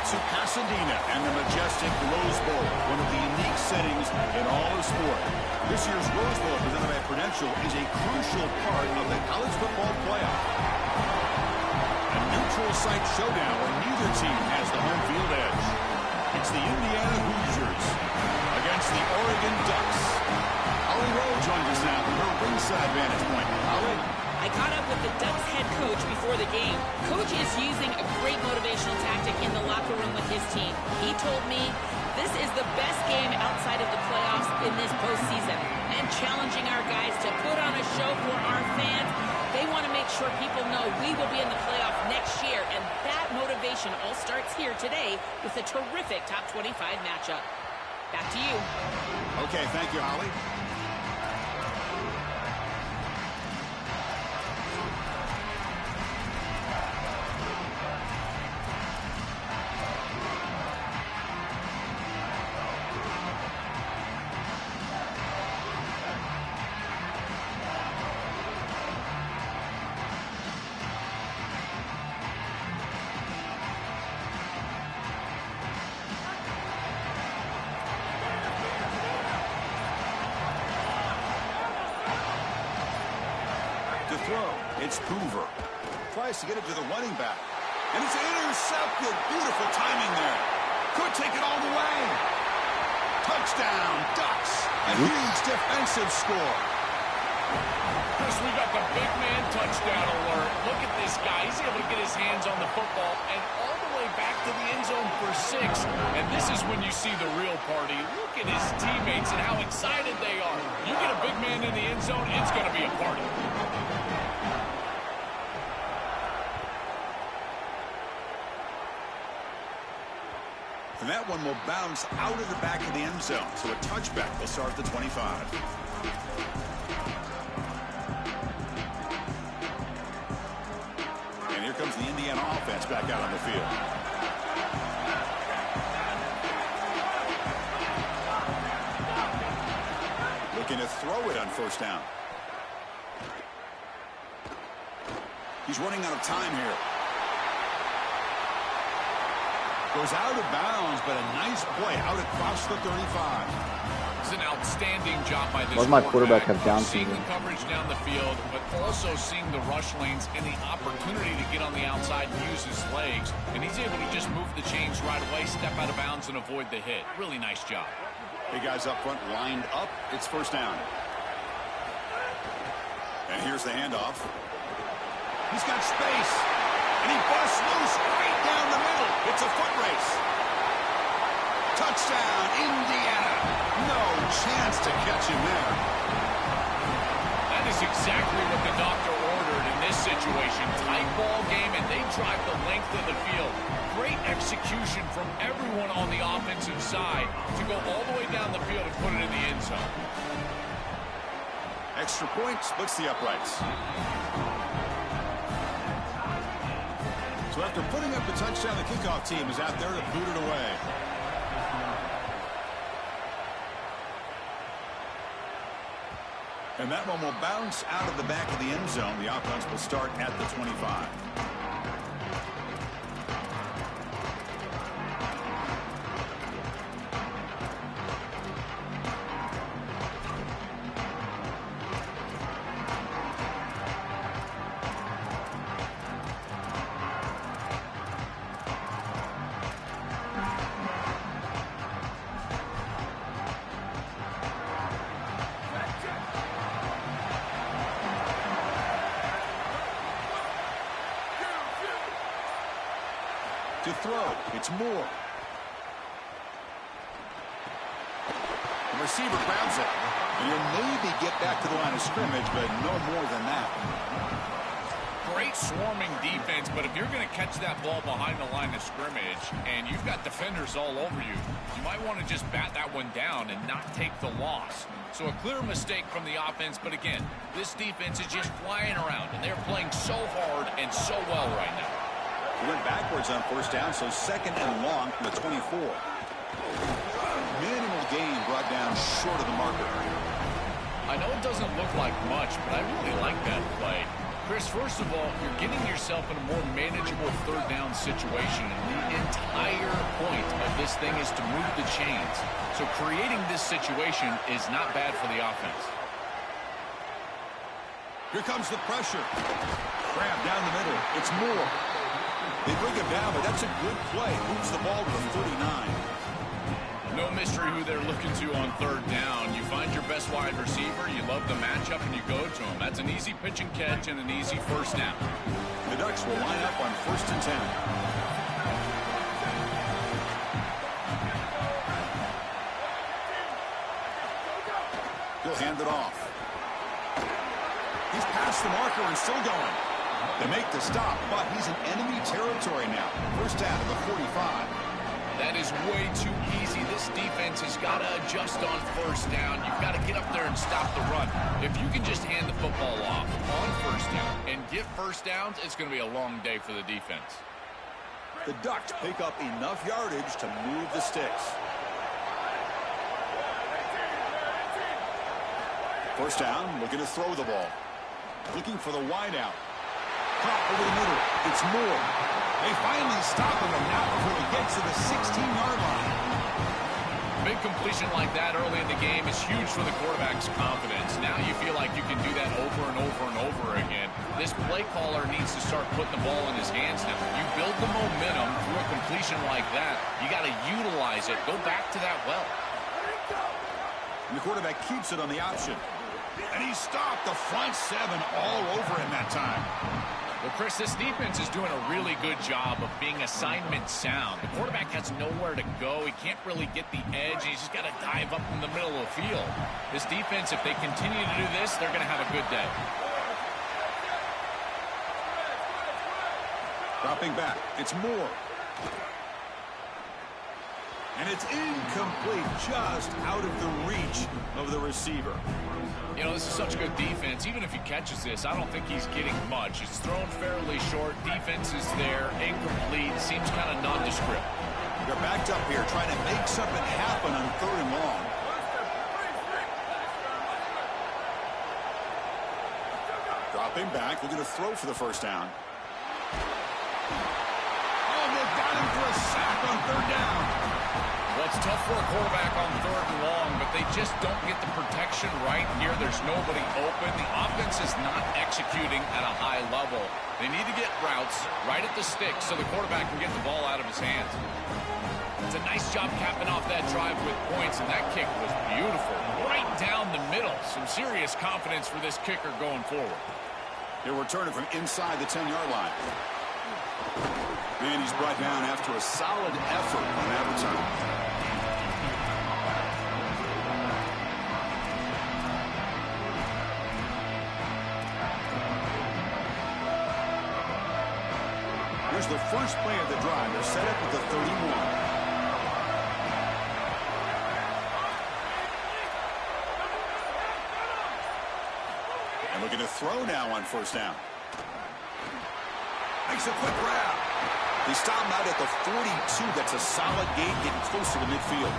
to Pasadena and the majestic Rose Bowl, one of the unique settings in all of sport. This year's Rose Bowl, presented by Prudential, is a crucial part of the college football playoff. A neutral site showdown where neither team has the home field edge. It's the Indiana Hoosiers against the Oregon Ducks. Holly Rowe joins us now from her ringside vantage point. Holly? I caught up with the Ducks head coach before the game. Coach is using a great motivational tactic in the locker room with his team. He told me this is the best game outside of the playoffs in this postseason, and challenging our guys to put on a show for our fans. They want to make sure people know we will be in the playoff next year, and that motivation all starts here today with a terrific top 25 matchup. Back to you. Okay, thank you, Holly. It's Hoover. Tries to get it to the running back. And it's intercepted. Beautiful timing there. Could take it all the way. Touchdown, Ducks. A huge defensive score. Chris, we got the big man touchdown alert. Look at this guy. He's able to get his hands on the football and all the way back to the end zone for 6. And this is when you see the real party. Look at his teammates and how excited they are. You get a big man in the end zone, it's going to be a party. And that one will bounce out of the back of the end zone. So a touchback will start at the 25. And here comes the Indiana offense back out on the field. Looking to throw it on first down. He's running out of time here. Goes out of bounds, but a nice play out across the 35. It's an outstanding job by this What does my quarterback have down seeing the coverage down the field, but also seeing the rush lanes and the opportunity to get on the outside and use his legs. And he's able to just move the chains right away, step out of bounds, and avoid the hit. Really nice job. Big guys up front lined up. It's first down. And here's the handoff. He's got space. And he busts loose right down the middle. It's a foot race. Touchdown, Indiana. No chance to catch him there. That is exactly what the doctor ordered in this situation. Tight ball game, and they drive the length of the field. Great execution from everyone on the offensive side to go all the way down the field and put it in the end zone. Extra point splits the uprights. So after putting up the touchdown, the kickoff team is out there to boot it away. And that one will bounce out of the back of the end zone. The offense will start at the 25. To throw, it's Moore. The receiver grabs it. And he'll maybe get back to the line of scrimmage, but no more than that. Great swarming defense, but if you're going to catch that ball behind the line of scrimmage and you've got defenders all over you, you might want to just bat that one down and not take the loss. So a clear mistake from the offense, but again, this defense is just flying around, and they're playing so hard and so well right now. He went backwards on first down, so second and long from the 24. Minimal gain brought down short of the marker. I know it doesn't look like much, but I really like that play. Chris, first of all, you're getting yourself in a more manageable third down situation. And the entire point of this thing is to move the chains. So creating this situation is not bad for the offense. Here comes the pressure. Grab down the middle. It's Moore. They bring him down, but that's a good play. Moves the ball to the 39. No mystery who they're looking to on third down. You find your best wide receiver, you love the matchup, and you go to him. That's an easy pitch and catch and an easy first down. The Ducks will line up on 1st and 10. He'll hand it off. He's past the marker and still going. They make the stop, but he's in enemy territory now. First down to the 45. That is way too easy. This defense has got to adjust on first down. You've got to get up there and stop the run. If you can just hand the football off on first down and get first downs, it's going to be a long day for the defense. The Ducks pick up enough yardage to move the sticks. First down, looking to throw the ball. Looking for the wideout. Pop over the middle. It's Moore. They finally stop him, and now before he gets to the 16-yard line. Big completion like that early in the game is huge for the quarterback's confidence. Now you feel like you can do that over and over and over again. This play caller needs to start putting the ball in his hands now. You build the momentum through a completion like that. You got to utilize it. Go back to that well. And the quarterback keeps it on the option. And he stopped the front seven all over him that time. Well, Chris, this defense is doing a really good job of being assignment sound. The quarterback has nowhere to go. He can't really get the edge. He's just got to dive up in the middle of the field. This defense, if they continue to do this, they're going to have a good day. Dropping back. It's Moore. And it's incomplete, just out of the reach of the receiver. You know, this is such good defense. Even if he catches this, I don't think he's getting much. It's thrown fairly short. Defense is there. Incomplete. Seems kind of nondescript. They're backed up here trying to make something happen on 3rd and long. Dropping back. Looking to throw for the first down. Oh, they've got him for a sack on 3rd down. Well, it's tough for a quarterback on 3rd and long, but they just don't get the protection right here. There's nobody open. The offense is not executing at a high level. They need to get routes right at the stick so the quarterback can get the ball out of his hands. It's a nice job capping off that drive with points, and that kick was beautiful. Right down the middle. Some serious confidence for this kicker going forward. They're returning from inside the 10-yard line. And he's brought down after a solid effort on that return. Here's the first play of the drive. They're set up at the 31. And looking to throw now on first down. Makes a quick grab. They stop him out at the 42. That's a solid gain, getting close to the midfield.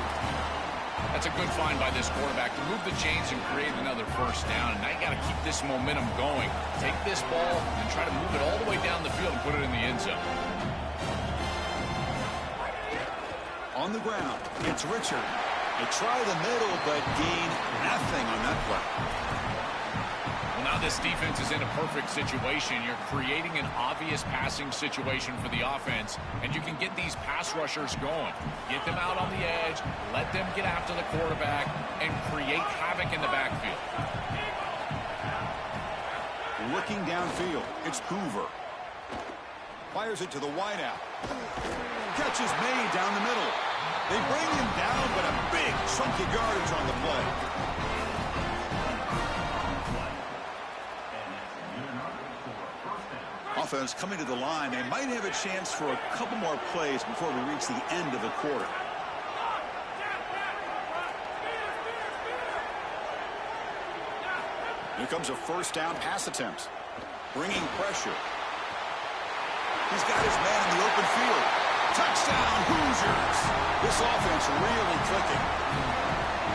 That's a good find by this quarterback to move the chains and create another first down. And now you got to keep this momentum going. Take this ball and try to move it all the way down the field and put it in the end zone. On the ground, it's Richard. They try the middle, but gain nothing on that play. Well, now this defense is in a perfect situation. You're creating an obvious passing situation for the offense, and you can get these pass rushers going. Get them out on the edge, let them get after the quarterback, and create havoc in the backfield. Looking downfield, it's Hoover. Fires it to the wideout. Catch is made down the middle. They bring him down, but a big chunk of yardage on the play. Offense coming to the line. They might have a chance for a couple more plays before we reach the end of the quarter. Here comes a first down pass attempt. Bringing pressure. He's got his man in the open field. Touchdown, Hoosiers. This offense really clicking.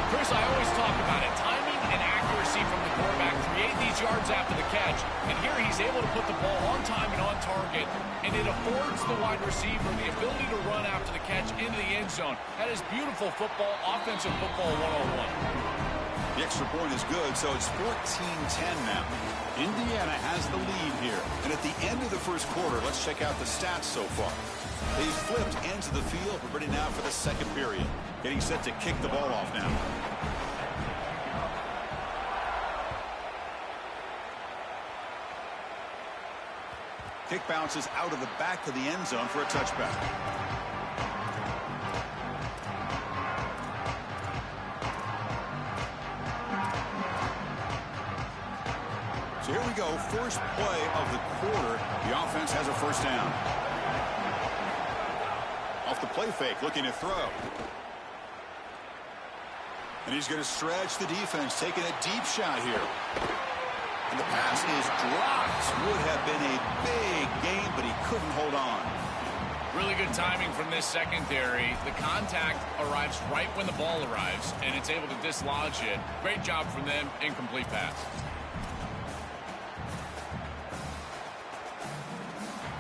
Chris, I always talk about it. Timing and accuracy from the quarterback create these yards after the catch. And here he's able to put the ball on time and on target, and it affords the wide receiver the ability to run after the catch into the end zone. That is beautiful football, offensive football 101. The extra point is good, so it's 14-10 now. Indiana has the lead here. And at the end of the first quarter, let's check out the stats so far. They've flipped ends of the field. We're ready now for the second period. Getting set to kick the ball off now. Kick bounces out of the back of the end zone for a touchback. So here we go, first play of the quarter. The offense has a first down. Off the play fake, looking to throw. And he's going to stretch the defense, taking a deep shot here. And the pass is dropped. Would have been a big gain, but he couldn't hold on. Really good timing from this secondary. The contact arrives right when the ball arrives, and it's able to dislodge it. Great job from them, incomplete pass.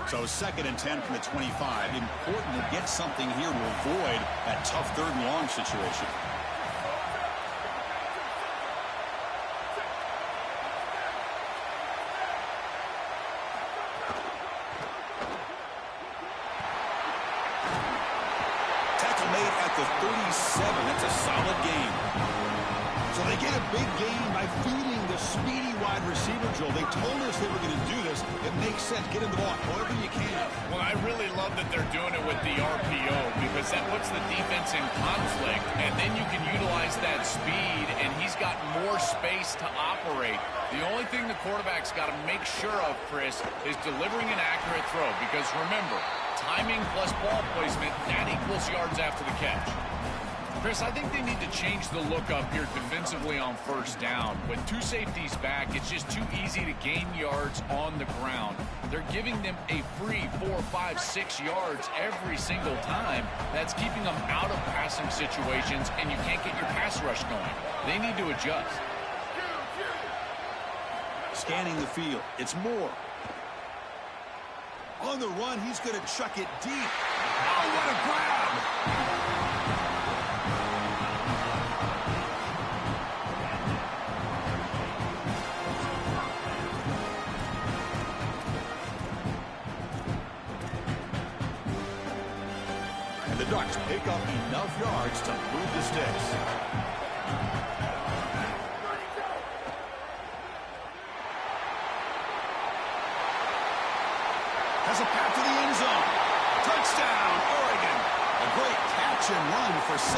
So 2nd and 10 from the 25. Important to get something here to avoid that tough 3rd and long situation. Tackle made at the 37. That's a solid gain. So they get a big gain by feeding the speedy wide receiver, Joel. They told us they were going to do this. It makes sense. Get him the ball however you can. Well, I really love that they're doing it with the RPO because that puts the defense in conflict, and then you can utilize that speed, and he's got more space to operate. The only thing the quarterback's got to make sure of, Chris, is delivering an accurate throw because, remember, timing plus ball placement, that equals yards after the catch. Chris, I think they need to change the look up here defensively on first down. With 2 safeties back, it's just too easy to gain yards on the ground. They're giving them a free 4, 5, 6 yards every single time. That's keeping them out of passing situations, and you can't get your pass rush going. They need to adjust. Scanning the field. It's Moore. On the run, he's going to chuck it deep. Oh, what a grab! The Ducks pick up enough yards to move the sticks. Has a path to the end zone. Touchdown, Oregon. A great catch and run for 6.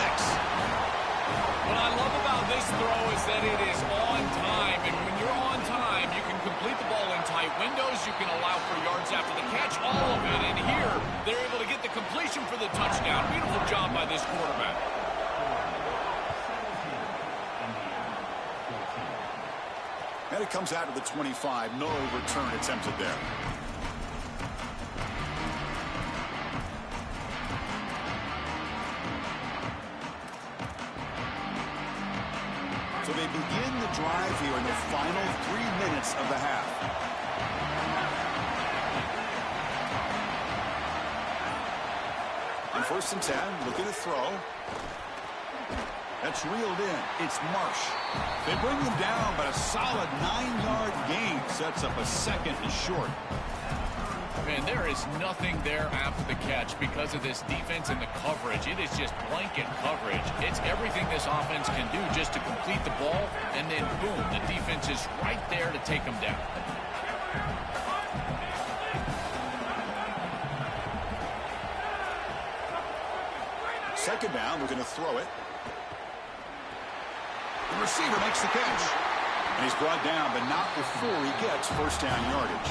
What I love about this throw is that it is on time, and when you're on time, you can complete the ball in tight windows, you can allow for yards after the catch, all of it, and here, they're able to get the completion for the touchdown. Beautiful job by this quarterback. And it comes out of the 25, no return attempted there. So they begin the drive here in the final 3 minutes of the half. On 1st and 10, looking to throw. That's reeled in. It's Marsh. They bring him down, but a solid 9-yard gain sets up a 2nd and short. Man, there is nothing there after the catch because of this defense and the coverage. It is just blanket coverage. It's everything this offense can do just to complete the ball, and then boom, the defense is right there to take them down. Second down, we're going to throw it. The receiver makes the catch. And he's brought down, but not before he gets first down yardage.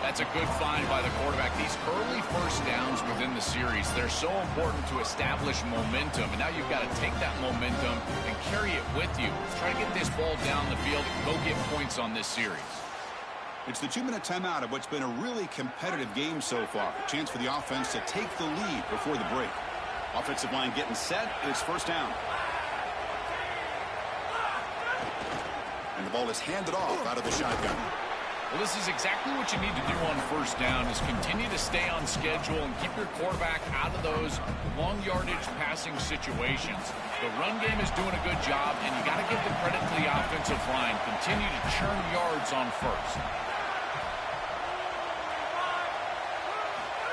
That's a good find by the quarterback. These early first downs within the series, they're so important to establish momentum. And now you've got to take that momentum and carry it with you. Try to get this ball down the field and go get points on this series. It's the 2-minute timeout of what's been a really competitive game so far. A chance for the offense to take the lead before the break. Offensive line getting set. It's first down. And the ball is handed off out of the shotgun. Well, this is exactly what you need to do on first down, is continue to stay on schedule and keep your quarterback out of those long yardage passing situations. The run game is doing a good job, and you got to give the credit to the offensive line. Continue to churn yards on first.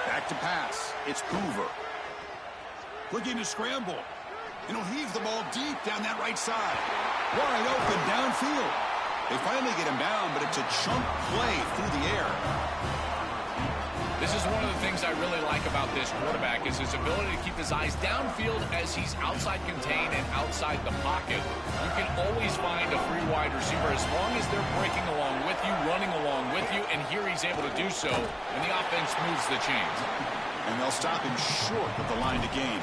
Back to pass. It's Hoover. Looking to scramble. And he'll heave the ball deep down that right side. Wide open downfield. They finally get him down, but it's a chunk play through the air. This is one of the things I really like about this quarterback, is his ability to keep his eyes downfield as he's outside contained and outside the pocket. You can always find a free wide receiver as long as they're breaking along with you, running along with you, and here he's able to do so, and the offense moves the chains. And they'll stop him short of the line to gain.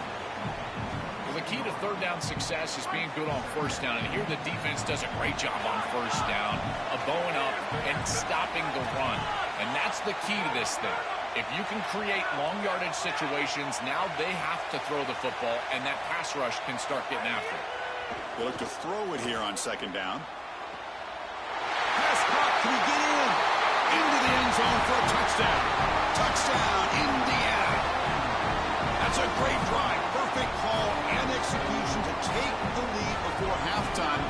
Well, the key to third down success is being good on first down, and here the defense does a great job on first down of bowing up and stopping the run. And that's the key to this thing. If you can create long yardage situations, now they have to throw the football, and that pass rush can start getting after it. They look to throw it here on second down. Pass caught. Can he get in? Into the end zone for a touchdown. Touchdown, Indiana. That's a great drive. Perfect call and execution to take the lead before halftime.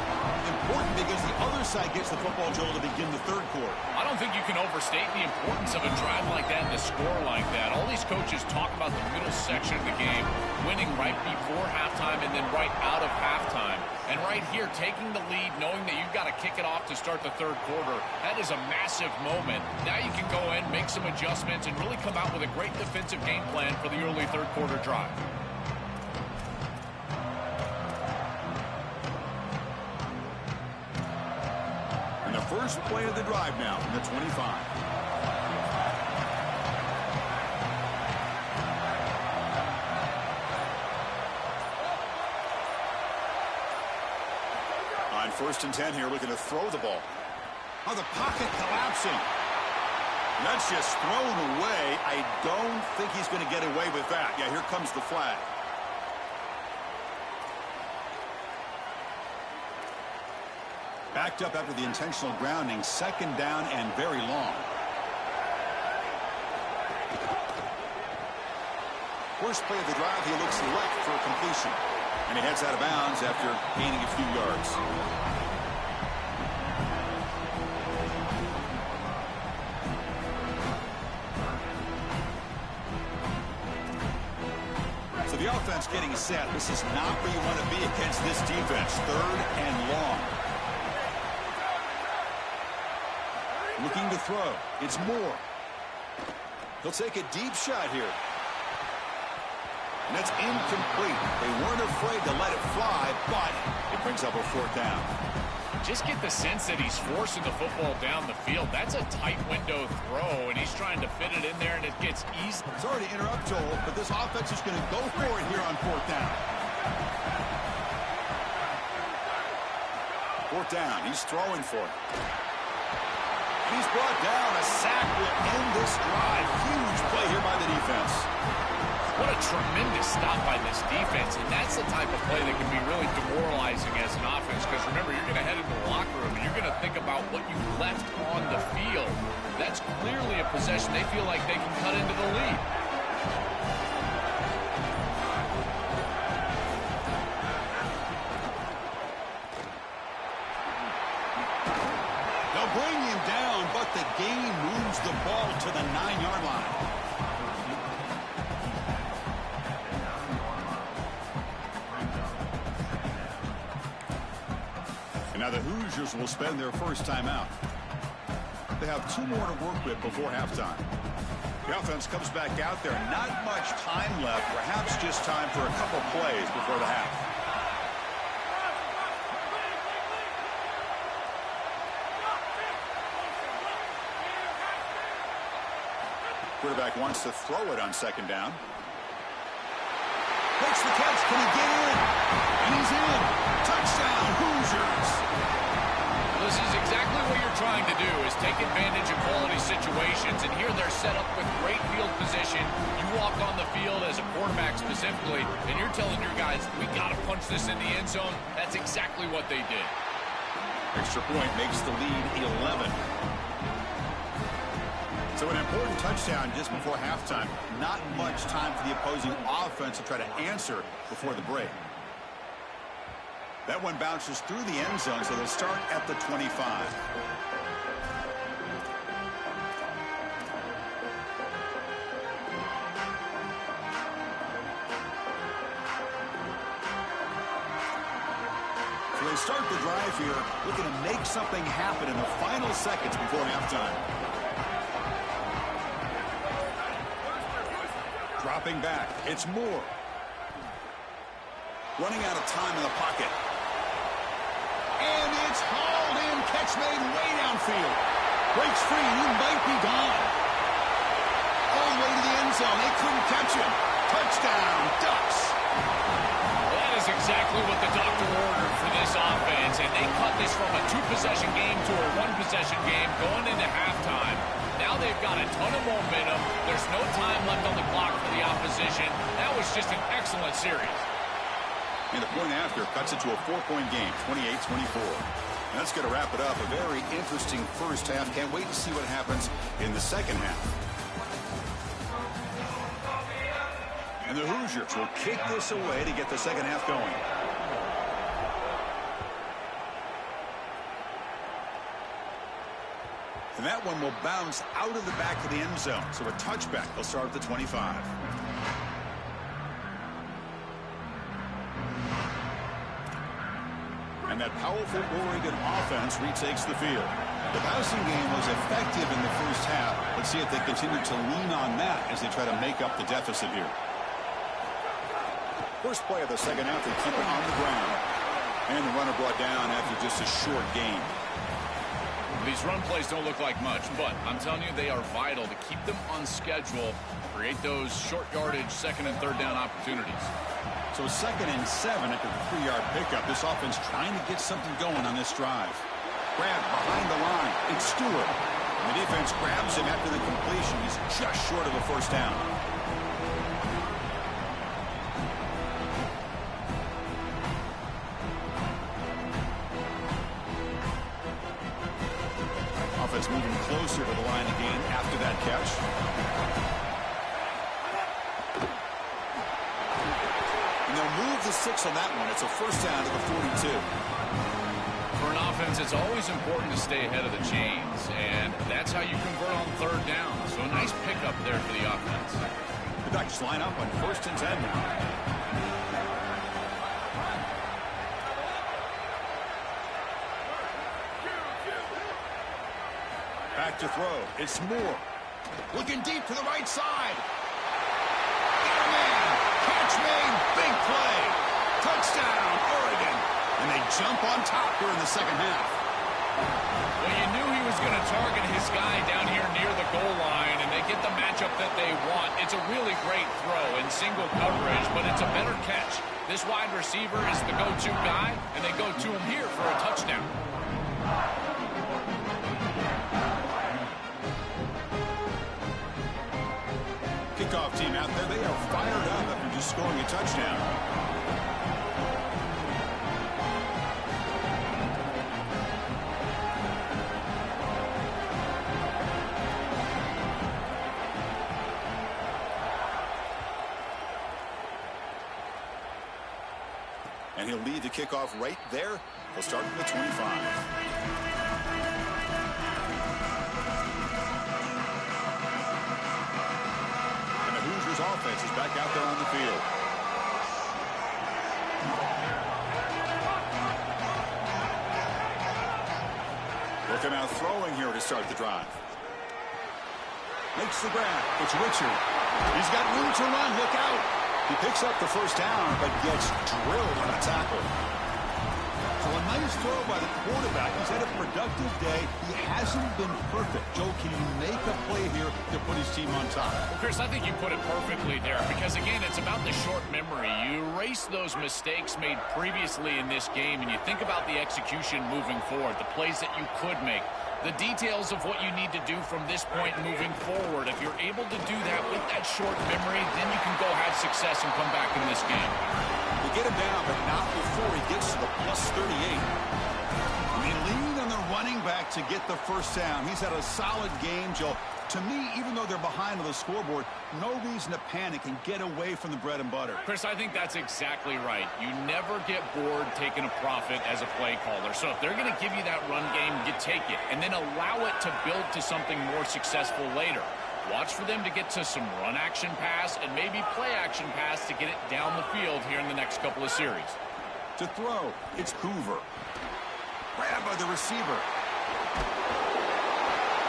Important because the other side gets the football, Joel, to begin the third quarter. I don't think you can overstate the importance of a drive like that and a score like that. All these coaches talk about the middle section of the game, winning right before halftime and then right out of halftime. And right here, taking the lead, knowing that you've got to kick it off to start the third quarter, that is a massive moment. Now you can go in, make some adjustments, and really come out with a great defensive game plan for the early third quarter drive. And the first play of the drive now from the 25. On 1st and 10 here, looking to throw the ball. Oh, the pocket collapsing. That's just thrown away. I don't think he's going to get away with that. Yeah, here comes the flag. Backed up after the intentional grounding. Second down and very long. First play of the drive, he looks left for a completion. And he heads out of bounds after gaining a few yards. So the offense getting set. This is not where you want to be against this defense. Third and long. Looking to throw. It's Moore. He'll take a deep shot here. And that's incomplete. They weren't afraid to let it fly, but it brings up a fourth down. Just get the sense that he's forcing the football down the field. That's a tight window throw, and he's trying to fit it in there, and it gets easy. Sorry to interrupt, Joel, but this offense is going to go for it here on fourth down. Fourth down. He's throwing for it. He's brought down. A sack will end this drive. Huge play here by the defense. What a tremendous stop by this defense, and that's the type of play that can be really demoralizing as an offense, because remember, you're going to head into the locker room, and you're going to think about what you left on the field. That's clearly a possession they feel like they can cut into the lead. They'll bring him down, but the game moves the ball to the 9-yard line. Now the Hoosiers will spend their first time out. They have 2 more to work with before halftime. The offense comes back out there. Not much time left. Perhaps just time for a couple plays before the half. Quarterback wants to throw it on second down. Makes the catch. Can he get in? And he's in. Touchdown, Hoosiers. This is exactly what you're trying to do, is take advantage of quality situations. And here they're set up with great field position. You walk on the field as a quarterback specifically, and you're telling your guys, we got to punch this in the end zone. That's exactly what they did. Extra point makes the lead 11. So an important touchdown just before halftime. Not much time for the opposing offense to try to answer before the break. That one bounces through the end zone, so they'll start at the 25. So they start the drive here, looking to make something happen in the final seconds before halftime. Dropping back, it's Moore. Running out of time in the pocket. And it's hauled in, catch made way downfield. Breaks free, he might be gone. All the way to the end zone, they couldn't catch him. Touchdown, Ducks. That is exactly what the doctor ordered for this offense, and they cut this from a two-possession game to a one-possession game going into halftime. Now they've got a ton of momentum. There's no time left on the clock for the opposition. That was just an excellent series. And the point after cuts it to a 4-point game, 28-24. That's going to wrap it up. A very interesting first half. Can't wait to see what happens in the second half. And the Hoosiers will kick this away to get the second half going. And that one will bounce out of the back of the end zone. So a touchback. They'll start at the 25. And that powerful Oregon offense retakes the field. The passing game was effective in the first half. Let's see if they continue to lean on that as they try to make up the deficit here. First play of the second half, they keep it on the ground. And the runner brought down after just a short gain. These run plays don't look like much, but I'm telling you, they are vital to keep them on schedule, create those short yardage second and third down opportunities. So 2nd and 7 after the 3-yard pickup. This offense trying to get something going on this drive. Grab behind the line. It's Stewart. And the defense grabs him after the completion. He's just short of a first down. Offense moving closer to the line again after that catch. And they'll move the 6 on that one. It's a first down to the 42. For an offense, it's always important to stay ahead of the chains, and that's how you convert on third down. So a nice pickup there for the offense. The Ducks line up on 1st and 10 now. Back to throw. It's Moore. Looking deep to the right side. Got a man. Catch made. Big play. Touchdown, Oregon. And they jump on top here in the second half. Well, you knew he was going to target his guy down here near the goal line, and they get the matchup that they want. It's a really great throw in single coverage, but it's a better catch. This wide receiver is the go-to guy, and they go to him here for a touchdown. Kickoff team out there, they are fired up after just scoring a touchdown. And he'll lead the kickoff right there. He'll start from the 25. Offense is back out there on the field. Looking out throwing here to start the drive. Makes the grab. It's Richard. He's got room to run. Look out. He picks up the first down, but gets drilled on a tackle. So a nice throw by the quarterback. He's had a productive day. He hasn't been perfect. Joe, can you make a play here to put his team on top? Well, Chris, I think you put it perfectly there because, again, it's about the short memory. You erase those mistakes made previously in this game, and you think about the execution moving forward, the plays that you could make, the details of what you need to do from this point moving forward. If you're able to do that with that short memory, then you can go have success and come back in this game. They get him down, but not before he gets to the plus 38. They lean on the running back to get the first down. He's had a solid game, Joe. To me, even though they're behind on the scoreboard, no reason to panic and get away from the bread and butter. Chris, I think that's exactly right. You never get bored taking a profit as a play caller. So if they're going to give you that run game, you take it. And then allow it to build to something more successful later. Watch for them to get to some run action pass and maybe play action pass to get it down the field here in the next couple of series. To throw, it's Hoover. Grabbed by the receiver.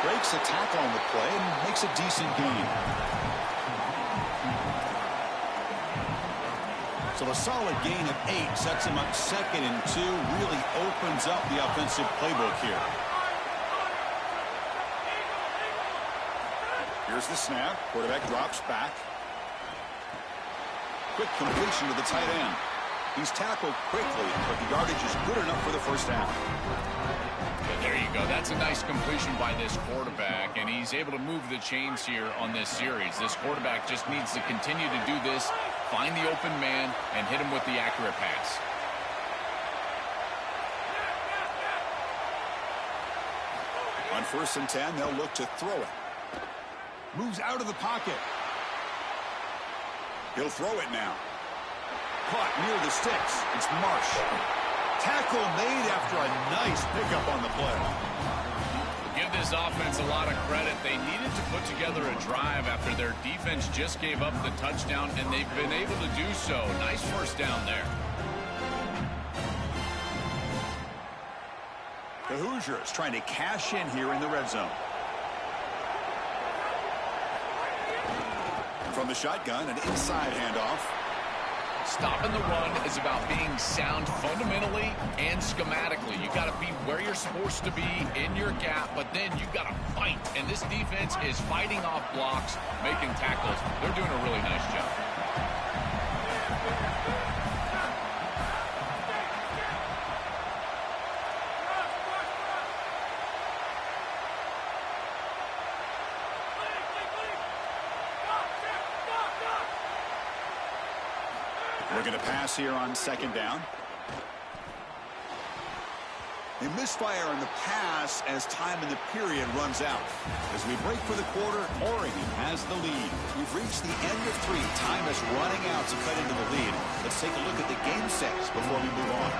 Breaks a tackle on the play and makes a decent gain. So a solid gain of 8 sets him up 2nd and 2. Really opens up the offensive playbook here. Here's the snap. Quarterback drops back. Quick completion to the tight end. He's tackled quickly, but the yardage is good enough for the first down. There you go. That's a nice completion by this quarterback, and he's able to move the chains here on this series. This quarterback just needs to continue to do this, find the open man, and hit him with the accurate pass. On 1st and 10, they'll look to throw it. Moves out of the pocket. He'll throw it now. Caught near the sticks. It's Marsh. Tackle made after a nice pickup on the play. Give this offense a lot of credit. They needed to put together a drive after their defense just gave up the touchdown, and they've been able to do so. Nice first down there. The Hoosiers trying to cash in here in the red zone. From the shotgun, an inside handoff. Stopping the run is about being sound fundamentally and schematically. You got to be where you're supposed to be in your gap, but then you got to fight. And this defense is fighting off blocks, making tackles. They're doing a really nice job. Looking to pass here on 2nd down. They misfire on the pass as time in the period runs out. As we break for the quarter, Oregon has the lead. We've reached the end of 3. Time is running out to cut into the lead. Let's take a look at the game sets before we move on.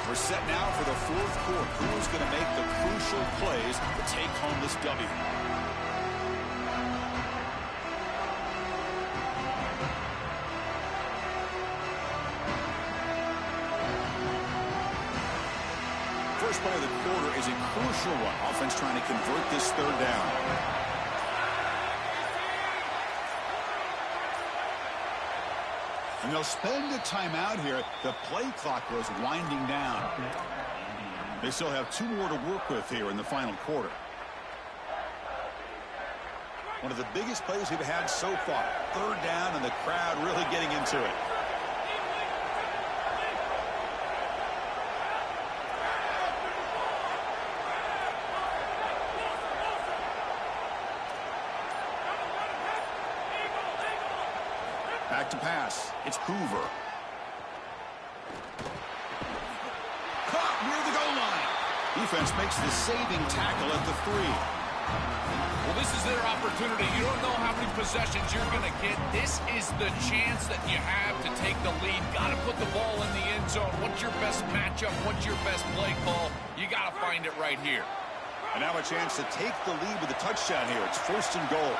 We're set now for the 4th quarter. Who's going to make the crucial plays to take home this W? First play of the quarter is a crucial one. Offense trying to convert this 3rd down. And they'll spend a timeout here. The play clock was winding down. They still have 2 more to work with here in the final quarter. One of the biggest plays we've had so far. 3rd down and the crowd really getting into it. Back to pass. It's Hoover. Caught near the goal line. Defense makes the saving tackle at the 3. Well, this is their opportunity. You don't know how many possessions you're going to get. This is the chance that you have to take the lead. Got to put the ball in the end zone. What's your best matchup? What's your best play call? You got to find it right here. And now a chance to take the lead with a touchdown here. It's 1st and goal.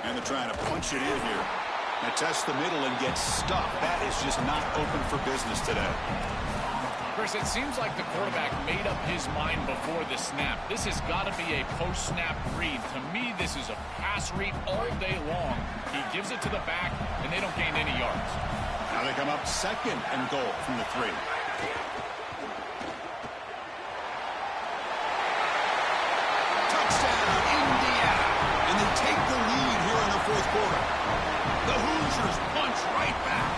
And they're trying to punch it in here. They test the middle and get stuck. That is just not open for business today. Chris, it seems like the quarterback made up his mind before the snap. This has got to be a post-snap read. To me, this is a pass read all day long. He gives it to the back, and they don't gain any yards. Now they come up 2nd and goal from the 3. Touchdown, Indiana. And they take the lead here in the 4th quarter. The Hoosiers punch right back.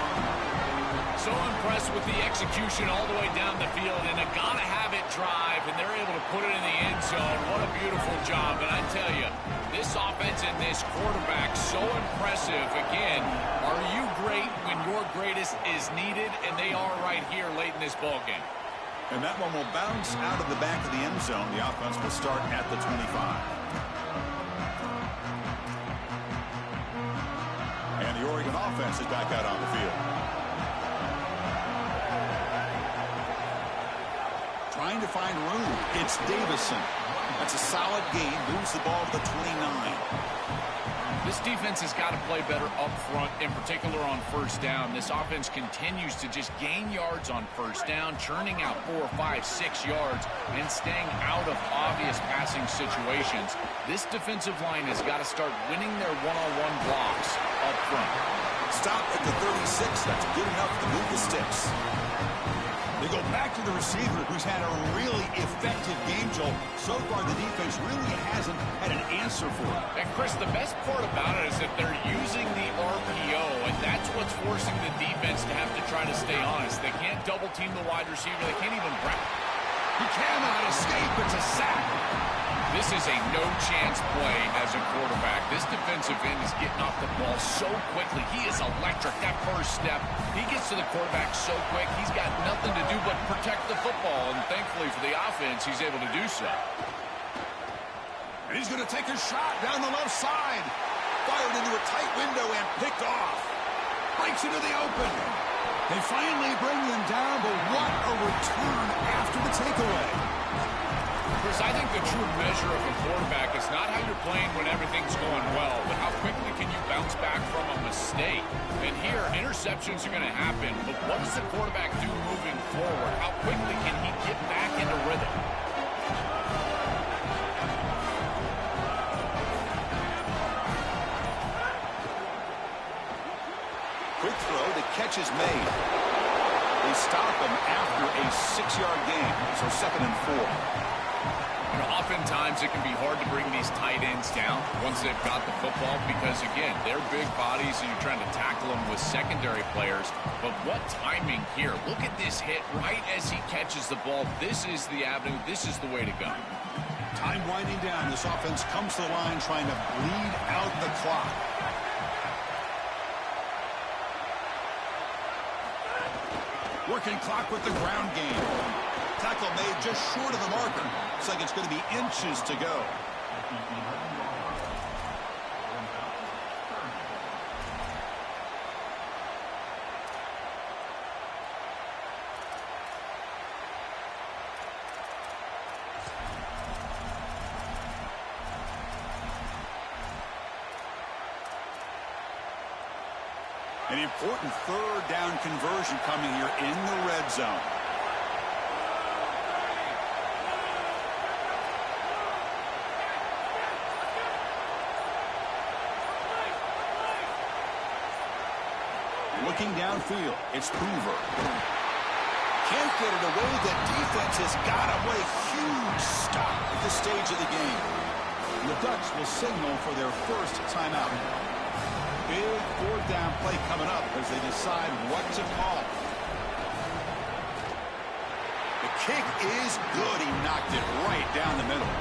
So impressed with the execution all the way down the field, and a gotta-have-it drive, and they're able to put it in the end zone. What a beautiful job. And I tell you, this offense in this quarterback. So impressive. Again, are you great when your greatest is needed? And they are right here late in this ballgame. And that one will bounce out of the back of the end zone. The offense will start at the 25. And the Oregon offense is back out on the field. Trying to find room. It's Davison. That's a solid gain. Moves the ball to the 29. This defense has got to play better up front, in particular on first down. This offense continues to just gain yards on first down, churning out 4, 5, 6 yards, and staying out of obvious passing situations. This defensive line has got to start winning their one-on-one blocks up front. Stop at the 36. That's good enough to move the sticks. They go back to the receiver, who's had a really effective game, Joel. So far, the defense really hasn't had an answer for it. And, Chris, the best part about it is that they're using the RPO, and that's what's forcing the defense to have to try to stay honest. They can't double-team the wide receiver. They can't even break. He cannot escape. It's a sack. This is a no-chance play as a quarterback. This defensive end is getting off the ball so quickly. He is electric. That first step, he gets to the quarterback so quick, he's got nothing to do but protect the football. And thankfully for the offense, he's able to do so. And he's going to take a shot down the left side. Fired into a tight window and picked off. Breaks into the open. They finally bring them down, but what a return after the takeaway. Chris, I think the true measure of a quarterback is not how you're playing when everything's going well, but how quickly can you bounce back from a mistake. And here, interceptions are going to happen, but what does the quarterback do moving forward? How quickly can he get back into rhythm? Quick throw, the catch is made. They stop him after a 6-yard gain, so 2nd and 4. You know, oftentimes it can be hard to bring these tight ends down once they've got the football because, again, they're big bodies and you're trying to tackle them with secondary players. But what timing here. Look at this hit right as he catches the ball. This is the avenue. This is the way to go. Time winding down. This offense comes to the line trying to bleed out the clock. Working clock with the ground game. Tackle made just short of the marker. Looks like it's going to be inches to go. An important 3rd down conversion coming here in the red zone. Looking downfield, it's Hoover. Can't get it away. The defense has got away. Huge stop at this stage of the game. The Ducks will signal for their first timeout. Big 4th down play coming up as they decide what to call. The kick is good. He knocked it right down the middle.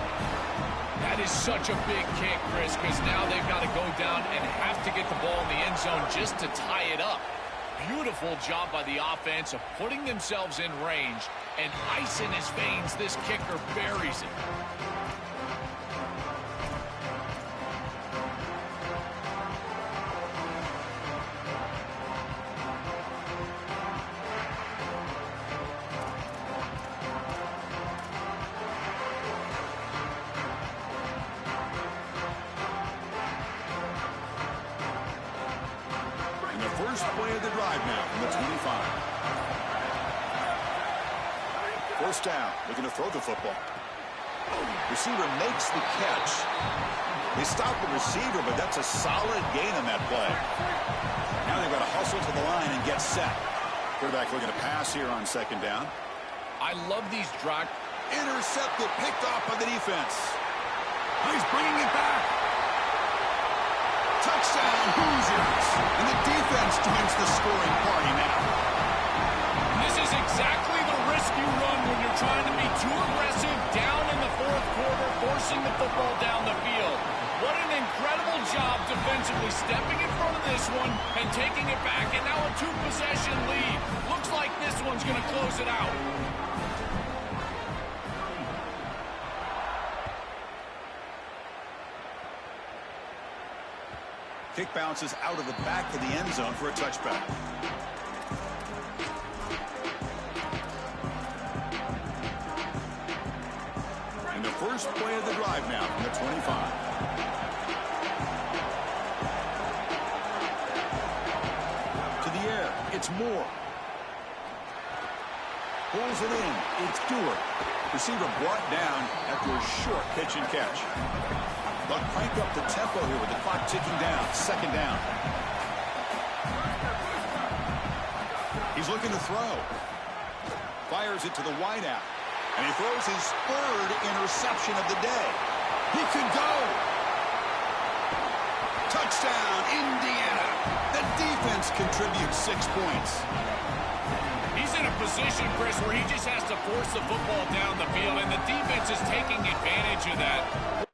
That is such a big kick, Chris, because now they've got to go down and have to get the ball in the end zone just to tie it up. Beautiful job by the offense of putting themselves in range, and ice in his veins, this kicker buries it. First play of the drive now from the 25. 1st down, looking to throw the football. Receiver makes the catch. They stop the receiver, but that's a solid gain on that play. Now they've got to hustle to the line and get set. Quarterback looking to pass here on 2nd down. I love these drive. Intercepted, picked off by the defense. He's bringing it back. Touchdown, Hoosiers. And the defense joins the scoring party now. This is exactly the risk you run when you're trying to be too aggressive down in the 4th quarter, forcing the football down the field. What an incredible job defensively stepping in front of this one and taking it back, and now a two-possession lead. Looks like this one's going to close it out. Kick bounces out of the back of the end zone for a touchback. And the first play of the drive now from the 25. To the air, it's Moore. Pulls it in, it's Stewart. Receiver brought down after a short pitch and catch. They'll crank up the tempo here with the clock ticking down. Second down. He's looking to throw. Fires it to the wideout. And he throws his third interception of the day. He could go. Touchdown, Indiana. The defense contributes 6 points. He's in a position, Chris, where he just has to force the football down the field, and the defense is taking advantage of that.